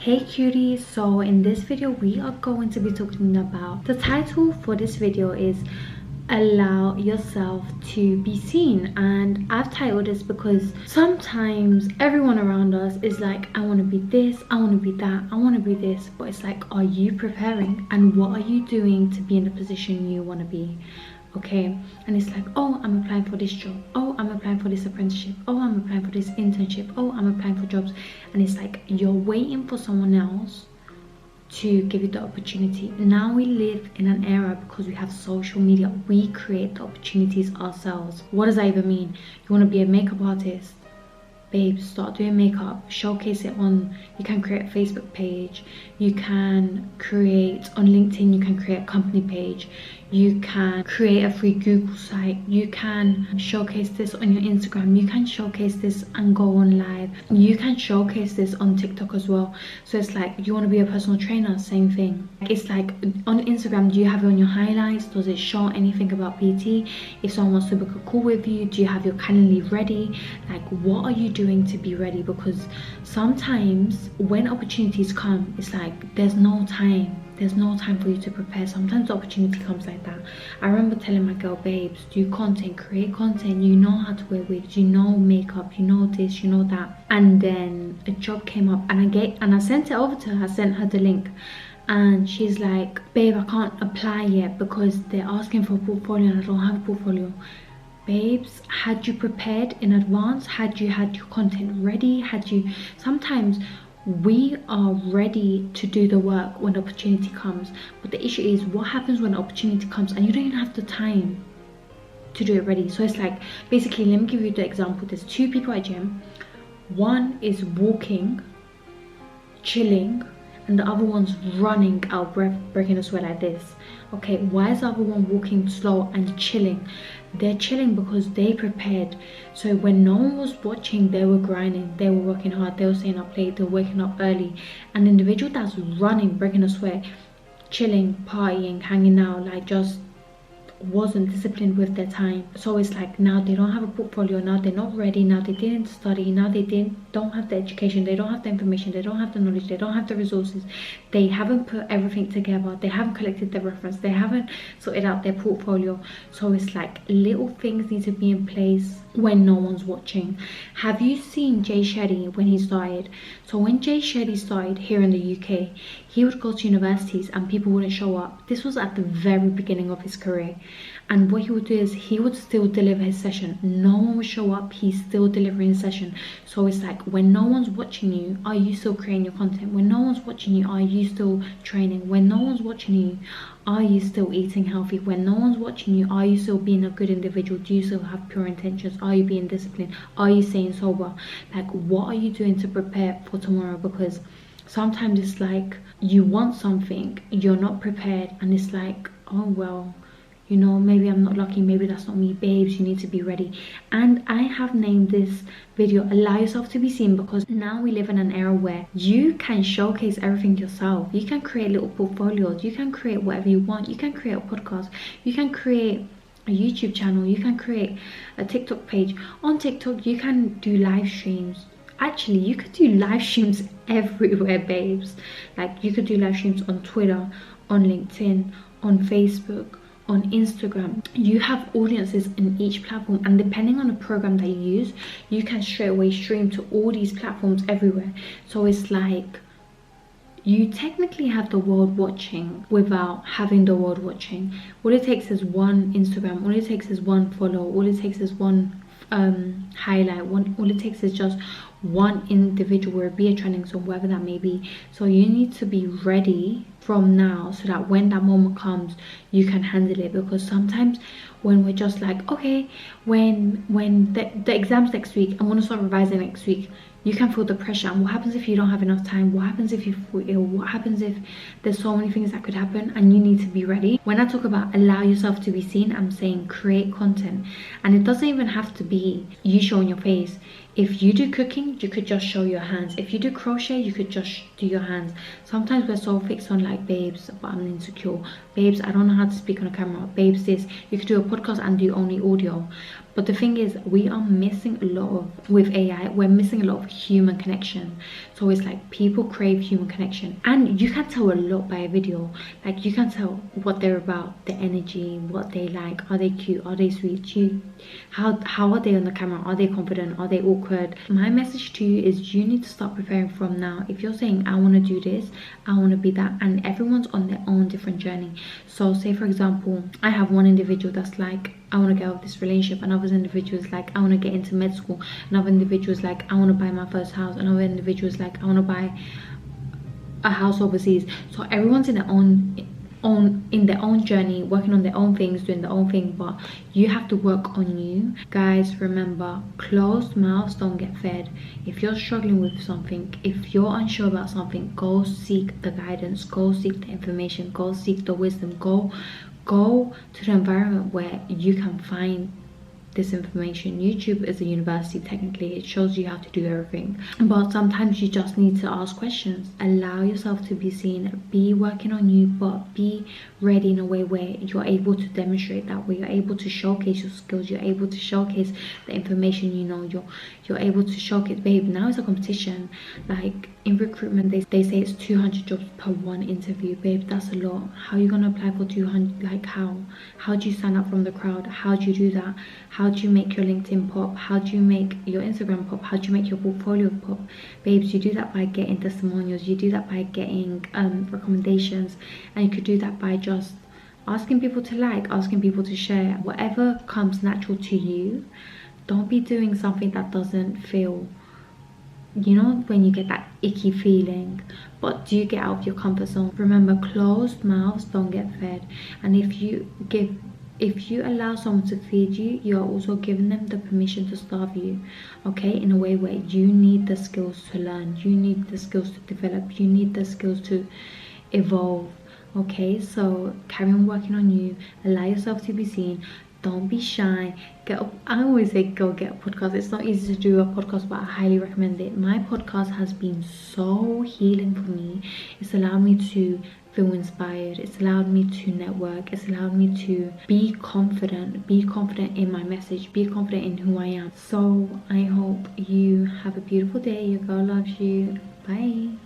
Hey cuties, so in this video we are going to be talking about, the title for this video is allow yourself to be seen. And I've titled this because sometimes everyone around us is like, I want to be this, I want to be that, I want to be this, but it's like, are you preparing and what are you doing to be in the position you want to be? Okay, and it's like, oh, I'm applying for this job, oh, I'm applying for this apprenticeship, oh, I'm applying for this internship, oh, I'm applying for jobs, and it's like you're waiting for someone else to give you the opportunity. Now we live in an era, because we have social media, we create the opportunities ourselves. What does that even mean? You want to be a makeup artist? Babe, start doing makeup, showcase it on, you can create a Facebook page, you can create on LinkedIn, you can create a company page, you can create a free Google site, you can showcase this on your Instagram, you can showcase this and go on live, you can showcase this on TikTok as well. So it's like, you want to be a personal trainer, same thing. It's like on Instagram, do you have it on your highlights? Does it show anything about PT? If someone wants to book a call with you, do you have your Calendly ready? Like, what are you doing to be ready? Because sometimes when opportunities come, it's like there's no time for you to prepare. Sometimes the opportunity comes like that. I remember telling my girl, babes, do content, create content, you know how to wear wigs, you know makeup, you know this, you know that. And then a job came up and I sent it over to her. I sent her the link and she's like, babe, I can't apply yet because they're asking for a portfolio and I don't have a portfolio. Babes, had you prepared in advance, had you had your content ready, sometimes we are ready to do the work when opportunity comes, but the issue is what happens when opportunity comes and you don't even have the time to do it ready. So it's like, basically, let me give you the example. There's two people at gym, one is walking, chilling, and the other one's running out of breath, breaking a sweat like this. Okay, why is the other one walking slow and chilling? They're chilling because they prepared. So when no one was watching, they were grinding, they were working hard, they were staying up late, they were waking up early. An individual that's running, breaking a sweat, chilling, partying, hanging out, like just wasn't disciplined with their time. So it's like, now they don't have a portfolio, now they're not ready, now they didn't study, now they don't have the education, they don't have the information, they don't have the knowledge, they don't have the resources, they haven't put everything together, they haven't collected their reference, they haven't sorted out their portfolio. So it's like little things need to be in place when no one's watching. Have you seen Jay Shetty when he started? So when Jay Shetty started here in the UK, he would go to universities and people wouldn't show up. This was at the very beginning of his career. And what he would do is he would still deliver his session. No one would show up, he's still delivering his session. So it's like, when no one's watching you, are you still creating your content? When no one's watching you, are you still training? When no one's watching you, are you still eating healthy? When no one's watching you, are you still being a good individual? Do you still have pure intentions? Are you being disciplined? Are you staying sober? Like, what are you doing to prepare for tomorrow? Because sometimes it's like you want something, you're not prepared, and it's like, oh well, you know, maybe I'm not lucky, maybe that's not me. Babes, you need to be ready. And I have named this video Allow Yourself to Be Seen, because now we live in an era where you can showcase everything yourself. You can create little portfolios, you can create whatever you want, you can create a podcast, you can create a YouTube channel, you can create a TikTok page. On TikTok you can do live streams. Actually, you could do live streams everywhere, babes. Like, you could do live streams on Twitter, on LinkedIn, on Facebook, on Instagram. You have audiences in each platform, and depending on the program that you use, you can straight away stream to all these platforms everywhere. So it's like, you technically have the world watching without having the world watching. All it takes is one Instagram, all it takes is one follow, all it takes is one highlight, all it takes is just one individual, or be a trending song, whatever that may be. So you need to be ready from now, so that when that moment comes, you can handle it. Because sometimes when we're just like, okay, when the exam's next week, I'm gonna start revising next week, you can feel the pressure. And what happens if you don't have enough time? What happens if you feel ill? What happens if there's so many things that could happen? And you need to be ready. When I talk about allow yourself to be seen, I'm saying create content. And it doesn't even have to be you showing your face. If you do cooking, you could just show your hands. If you do crochet, you could just do your hands. Sometimes we're so fixed on like, babes, but I'm insecure. Babes, I don't know how to speak on a camera. Babes, this. You could do a podcast and do only audio. But the thing is, we are missing a lot of, with AI, we're missing a lot of human connection. So it's like people crave human connection. And you can tell a lot by a video. Like you can tell what they're about, the energy, what they like. Are they cute? Are they sweet? How are they on the camera? Are they confident? Are they awkward? My message to you is you need to start preparing from now. If you're saying, I want to do this, I want to be that, and everyone's on their own different journey. So say for example, I have one individual that's like, I want to get out of this relationship. Another individual is like, I want to get into med school. Another individual is like, I want to buy my first house. Another individual is like, I want to buy a house overseas. So everyone's in their own journey, working on their own things, doing their own thing, but you have to work on you. Guys, remember, closed mouths don't get fed. If you're struggling with something, if you're unsure about something, go seek the guidance, go seek the information, go seek the wisdom, go to the environment where you can find this information. YouTube is a university. Technically it shows you how to do everything, but sometimes you just need to ask questions. Allow yourself to be seen, be working on you, but be ready in a way where you're able to demonstrate that, where you're able to showcase your skills, you're able to showcase the information you know, you're able to showcase. Babe, now it's a competition. Like in recruitment, they say it's 200 jobs per one interview. Babe, that's a lot. How are you gonna apply for 200? Like how do you stand out from the crowd? How do you do that? How do you make your LinkedIn pop? How do you make your Instagram pop? How do you make your portfolio pop? Babes, you do that by getting testimonials, you do that by getting recommendations, and you could do that by just asking people to like, asking people to share, whatever comes natural to you. Don't be doing something that doesn't feel, you know, when you get that icky feeling, but do get out of your comfort zone. Remember, closed mouths don't get fed, and if you allow someone to feed you, you're also giving them the permission to starve you, okay? In a way where you need the skills to learn, you need the skills to develop, you need the skills to evolve, okay? So carry on working on you, allow yourself to be seen. Don't be shy. I always say go get a podcast. It's not easy to do a podcast, but I highly recommend it. My podcast has been so healing for me. It's allowed me to feel inspired, it's allowed me to network, it's allowed me to be confident in my message, be confident in who I am. So I hope you have a beautiful day. Your girl loves you. Bye.